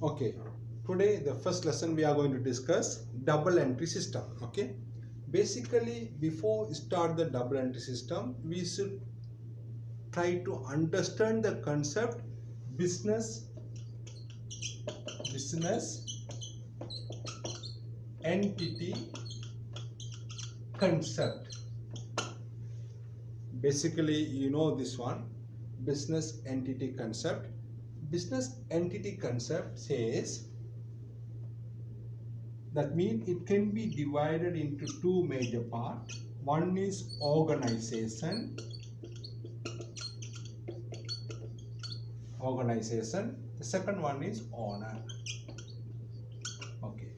Okay, today the first lesson we are going to discuss double entry system. Okay, basically before we start the double entry system, we should try to understand the concept business business entity concept. Basically, you know this one, business entity concept. Business entity concept says that means it can be divided into two major parts. One is organization. The second one is owner. Okay.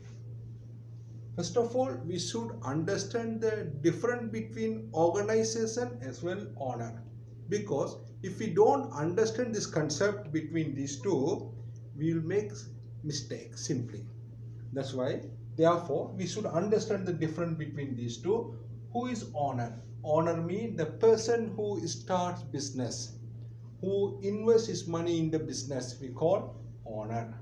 First of all, we should understand the difference between organization as well owner. Because if we don't understand this concept between these two, we will make mistakes simply. That's why, therefore, we should understand the difference between these two. Who is owner? Owner means the person who starts business, who invests his money in the business, we call owner.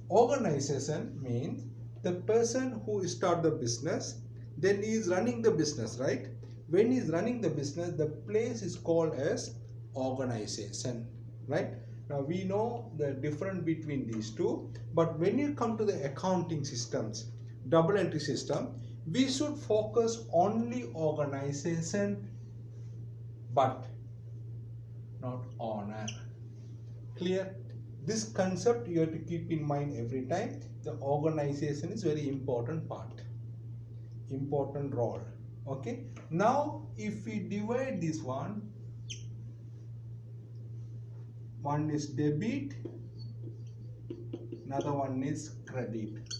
Organization means the person who start the business, then he is running the business, right? When he is running the business, the place is called as organization, right? Now we know the difference between these two, but when you come to the accounting systems, double entry system, we should focus only organization but not owner. Clear? This concept you have to keep in mind every time. The organization is very important part, important role. Okay, now if we divide this one is debit, another one is credit.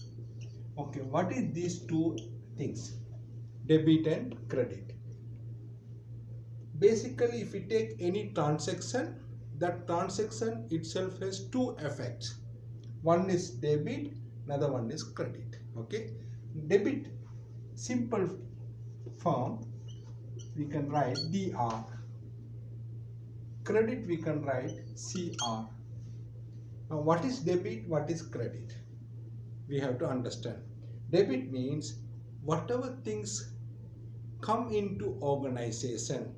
Okay, what is these two things, debit and credit? Basically, if we take any transaction, that transaction itself has two effects. One is debit, another one is credit. Okay, debit, simple form we can write DR. Credit we can write CR. Now what is debit, what is credit? We have to understand. Debit means whatever things come into organization,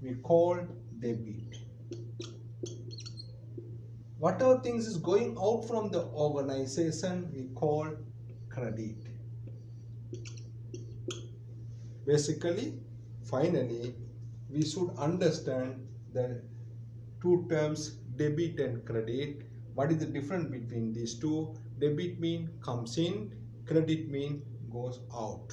we call debit. Whatever things is going out from the organization, we call credit. Basically, finally, we should understand the two terms debit and credit. What is the difference between these two? Debit mean comes in, credit mean goes out.